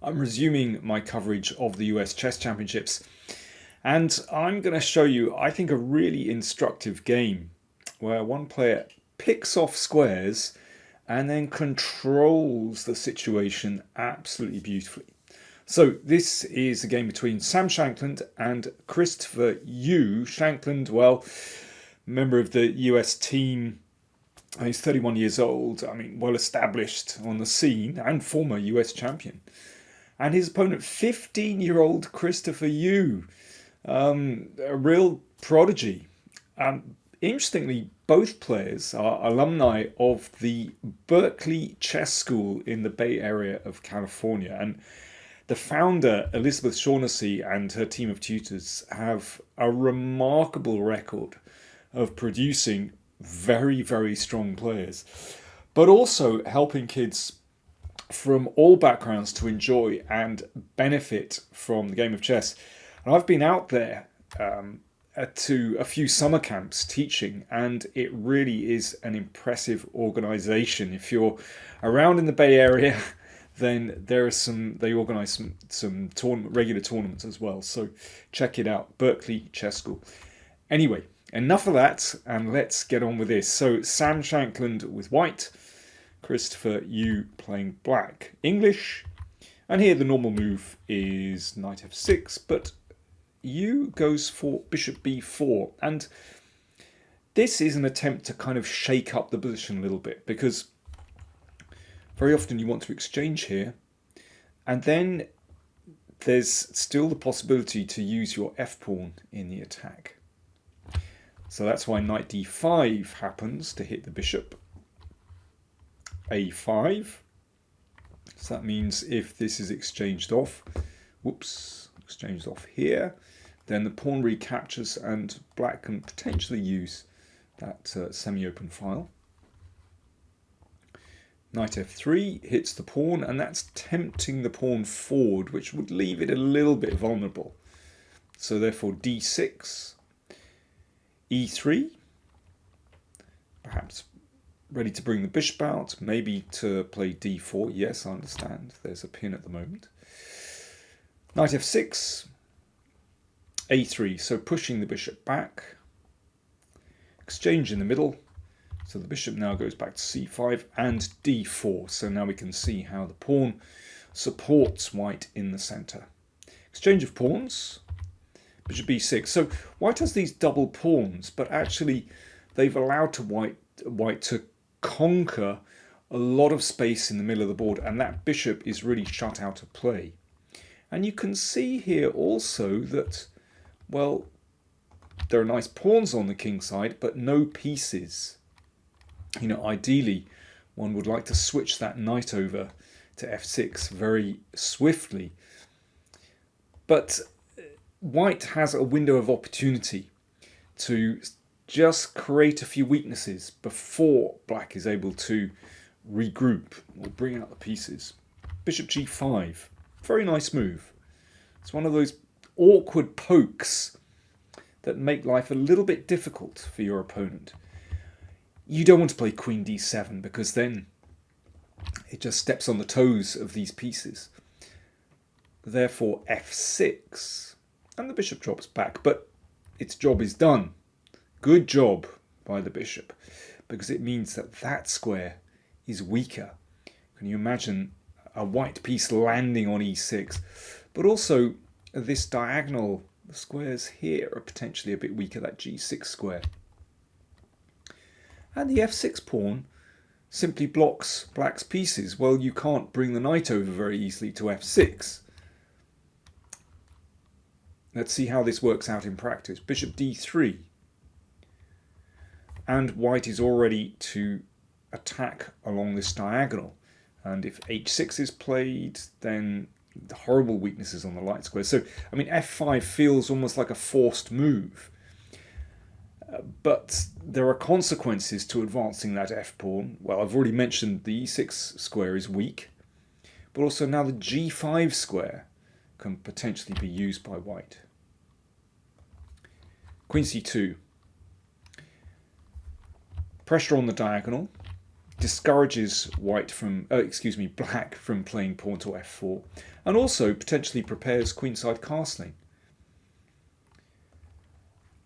I'm resuming my coverage of the US Chess Championships, and I'm going to show you, I think, a really instructive game where one player picks off squares and then controls the situation absolutely beautifully. So this is a game between Sam Shankland and Christopher Yoo. Shankland, well, member of the US team. He's 31 years old, well established on the scene and former US champion. And his opponent, 15-year-old Christopher Yoo, a real prodigy. Interestingly, both players are alumni of the Berkeley Chess School in the Bay Area of California. And the founder, Elizabeth Shaughnessy, and her team of tutors have a remarkable record of producing very, very strong players, but also helping kids from all backgrounds to enjoy and benefit from the game of chess. And I've been out there to a few summer camps teaching, and it really is an impressive organization. If you're around in the Bay Area, then there are they organize some regular tournaments as well. So check it out, Berkeley Chess School. Anyway, enough of that, and let's get on with this. So Sam Shankland with white, Christopher Yoo playing black. English, and here the normal move is knight f6, but Yoo goes for bishop b4, and this is an attempt to kind of shake up the position a little bit, because very often you want to exchange here, and then there's still the possibility to use your f-pawn in the attack. So that's why knight d5 happens to hit the bishop. a5. So that means if this is exchanged off, exchanged off here, then the pawn recaptures and black can potentially use that semi-open file. Knight f3 hits the pawn, and that's tempting the pawn forward, which would leave it a little bit vulnerable. So therefore d6, e3, perhaps ready to bring the bishop out, maybe to play d4. Yes, I understand. There's a pin at the moment. Knight f6, a3, so pushing the bishop back. Exchange in the middle. So the bishop now goes back to c5 and d4. So now we can see how the pawn supports white in the center. Exchange of pawns. Bishop b6. So white has these double pawns, but actually they've allowed white to conquer a lot of space in the middle of the board, and that bishop is really shut out of play. And you can see here also that, well, there are nice pawns on the king side, but no pieces. Ideally, one would like to switch that knight over to f6 very swiftly. But white has a window of opportunity to just create a few weaknesses before black is able to regroup or bring out the pieces. Bishop g5, very nice move. It's one of those awkward pokes that make life a little bit difficult for your opponent. You don't want to play queen d7, because then it just steps on the toes of these pieces. Therefore f6, and the bishop drops back, but its job is done. Good job by the bishop, because it means that that square is weaker. Can you imagine a white piece landing on e6? But also this diagonal, the squares here are potentially a bit weaker, that g6 square. And the f6 pawn simply blocks black's pieces. Well, you can't bring the knight over very easily to f6. Let's see how this works out in practice. Bishop d3. And white is all ready to attack along this diagonal. And if h6 is played, then the horrible weaknesses on the light square. So, f5 feels almost like a forced move. But there are consequences to advancing that f-pawn. Well, I've already mentioned the e6 square is weak. But also now the g5 square can potentially be used by white. Queen c2. Pressure on the diagonal. discourages black from playing pawn to f4, and also potentially prepares queenside castling.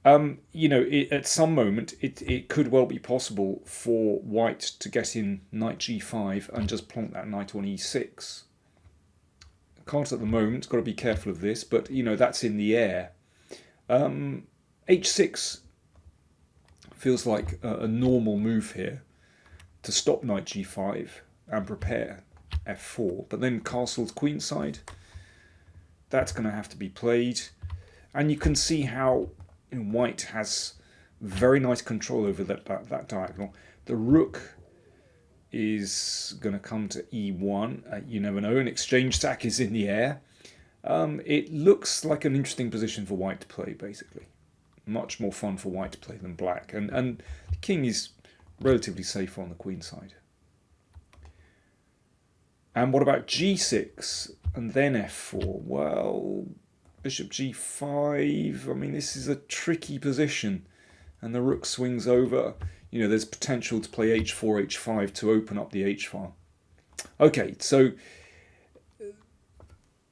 At some moment, it could well be possible for white to get in knight g5 and just plonk that knight on e6. Can't at the moment, got to be careful of this, but that's in the air. H6 feels like a normal move here to stop knight g5 and prepare f4, but then castles queenside. That's going to have to be played, and you can see how white has very nice control over that diagonal. The rook is going to come to e1. You never know. An exchange sack is in the air. It looks like an interesting position for white to play, basically. Much more fun for white to play than black. And the king is relatively safe on the queen side. And what about g6 and then f4? Well, bishop g5. I mean, this is a tricky position. And the rook swings over. There's potential to play h4, h5 to open up the h-file. Okay, so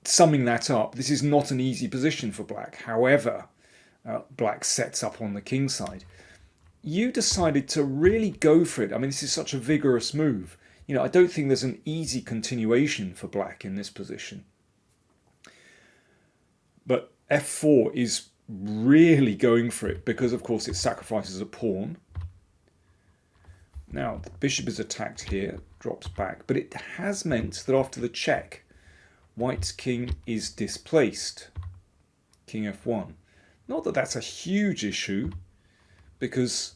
summing that up, this is not an easy position for black. However, black sets up on the king side. You decided to really go for it. I mean, this is such a vigorous move. I don't think there's an easy continuation for black in this position. But f4 is really going for it because, of course, it sacrifices a pawn. Now, the bishop is attacked here, drops back, but it has meant that after the check, white's king is displaced. King f1. Not that that's a huge issue, because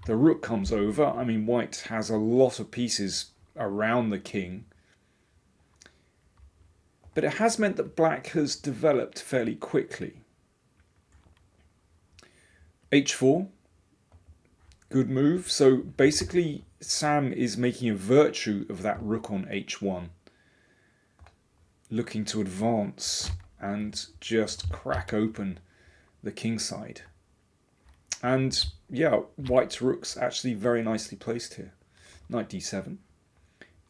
the rook comes over. I mean, white has a lot of pieces around the king. But it has meant that black has developed fairly quickly. h4. Good move. So basically, Sam is making a virtue of that rook on h1. Looking to advance and just crack open the king side. And yeah, white's rook's actually very nicely placed here. Knight d7,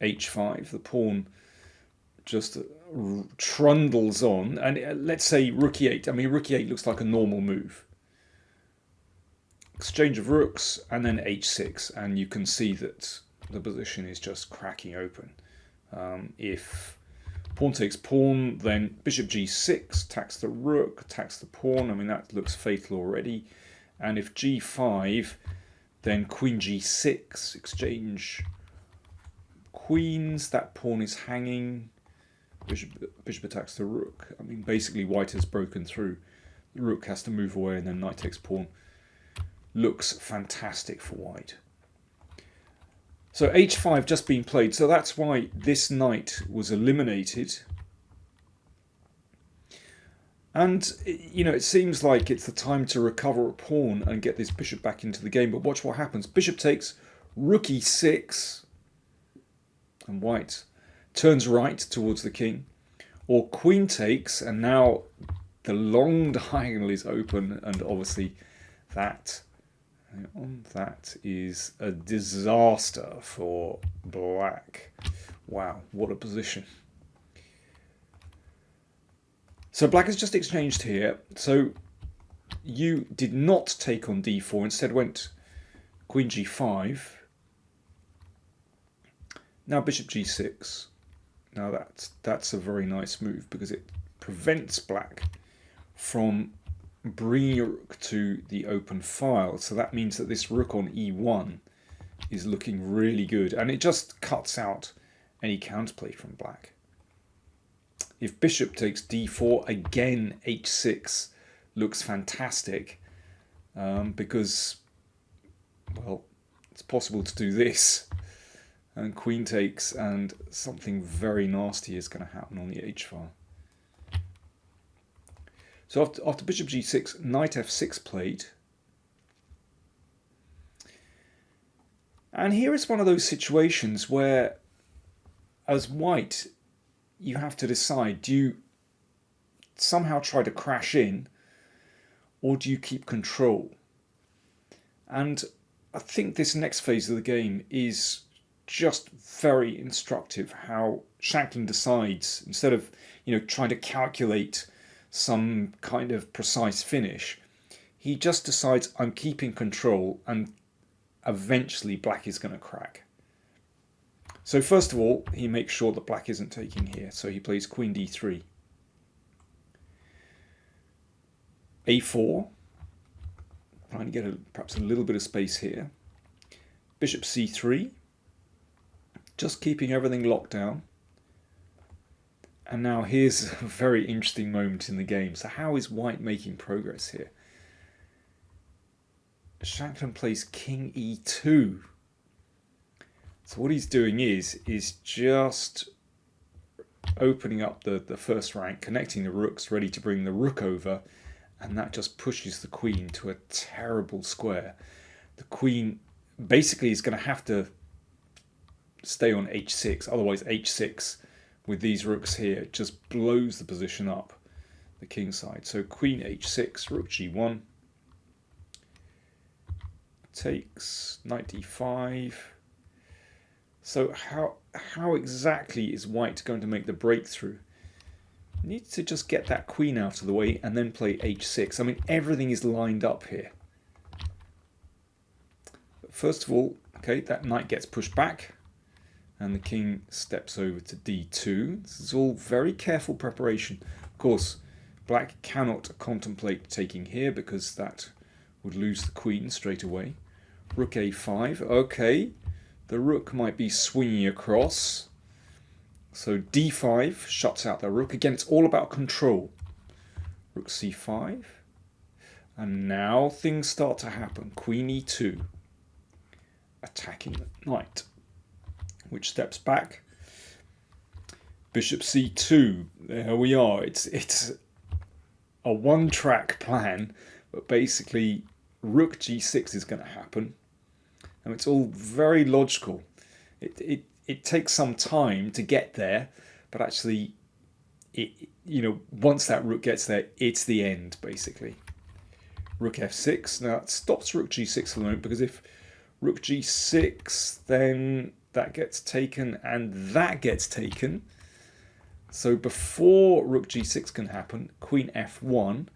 h5, the pawn just trundles on, and let's say rook e8. I mean, rook e8 looks like a normal move. Exchange of rooks, and then h6, and you can see that the position is just cracking open. If pawn takes pawn, then bishop g6 attacks the rook, attacks the pawn. I mean, that looks fatal already. And if g5, then queen g6, exchange queens. That pawn is hanging. Bishop attacks the rook. I mean, basically white has broken through. The rook has to move away, and then knight takes pawn. Looks fantastic for white. So h5 just being played, so that's why this knight was eliminated. And, it seems like it's the time to recover a pawn and get this bishop back into the game, but watch what happens. Bishop takes, rook e6, and white turns right towards the king, or queen takes, and now the long diagonal is open, and obviously that is a disaster for black. Wow, what a position. So black has just exchanged here. So you did not take on d4, instead went queen g5. Now bishop g6. Now that's a very nice move because it prevents black from bringing your rook to the open file. So that means that this rook on e1 is looking really good, and it just cuts out any counterplay from black. If bishop takes d4, again h6 looks fantastic because, well, it's possible to do this. And queen takes, and something very nasty is going to happen on the h-file. So after bishop g6, knight f6 played. And here is one of those situations where, as white, you have to decide, do you somehow try to crash in, or do you keep control? And I think this next phase of the game is just very instructive how Shankland decides, instead of trying to calculate some kind of precise finish, he just decides, I'm keeping control, and eventually black is going to crack. So first of all, he makes sure that black isn't taking here, so he plays queen d3. a4, trying to get perhaps a little bit of space here. Bishop c3, just keeping everything locked down. And now here's a very interesting moment in the game. So how is white making progress here? Shankland plays king e2. So what he's doing is just opening up the first rank, connecting the rooks, ready to bring the rook over, and that just pushes the queen to a terrible square. The queen basically is going to have to stay on h6, otherwise h6 with these rooks here just blows the position up, the king side. So queen h6, rook g1, takes, knight d5. So how exactly is white going to make the breakthrough? Needs to just get that queen out of the way and then play h6. I mean, everything is lined up here. But first of all, okay, that knight gets pushed back and the king steps over to d2. This is all very careful preparation. Of course, black cannot contemplate taking here because that would lose the queen straight away. Rook a5, okay. The rook might be swinging across. So d5 shuts out the rook. Again, it's all about control. Rook c5. And now things start to happen. Queen e2. Attacking the knight, which steps back. Bishop c2. There we are. It's a one-track plan, but basically rook g6 is going to happen. And it's all very logical. It takes some time to get there, but actually, once that rook gets there, it's the end, basically. Rook f6. Now, it stops rook g6 for the moment, because if rook g6, then that gets taken, and that gets taken. So before rook g6 can happen, queen f1.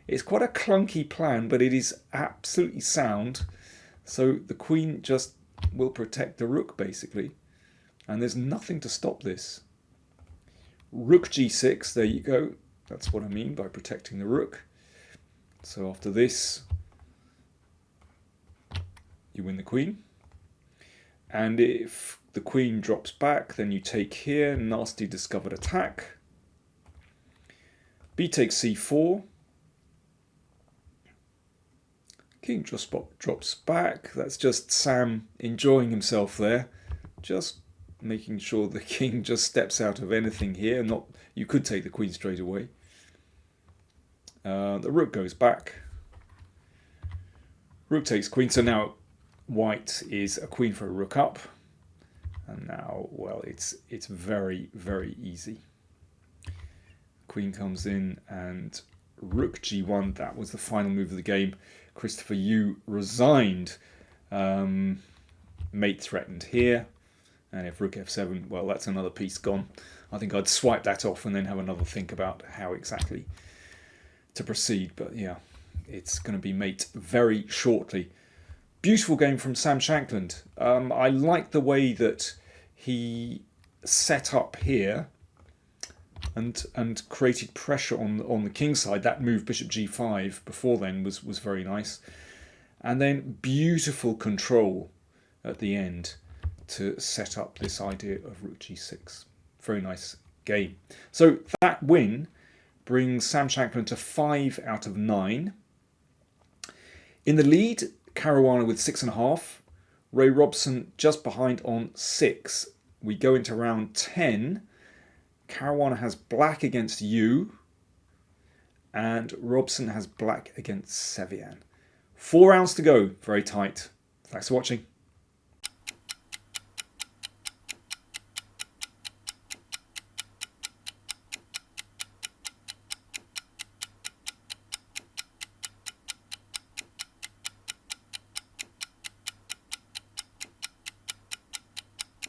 It's quite a clunky plan, but it is absolutely sound. So the queen just will protect the rook, basically. And there's nothing to stop this. Rook g6, there you go. That's what I mean by protecting the rook. So after this, you win the queen. And if the queen drops back, then you take here, nasty discovered attack. B takes c4. King just drops back. That's just Sam enjoying himself there. Just making sure the king just steps out of anything here. You could take the queen straight away. The rook goes back. Rook takes queen. So now white is a queen for a rook up. And now, well, it's very, very easy. Queen comes in and rook g1. That was the final move of the game. Christopher Yoo resigned. Mate threatened here. And if rook f7, well, that's another piece gone. I think I'd swipe that off and then have another think about how exactly to proceed. But yeah, it's going to be mate very shortly. Beautiful game from Sam Shankland. I like the way that he set up here and created pressure on the king side. That move, bishop g5, before then was very nice. And then beautiful control at the end to set up this idea of rook g6. Very nice game. So that win brings Sam Shankland to 5 out of 9. In the lead, Caruana with 6.5. Ray Robson just behind on 6. We go into round 10. Caruana has black against Yoo, and Robson has black against Sevian. 4 rounds to go. Very tight. Thanks for watching.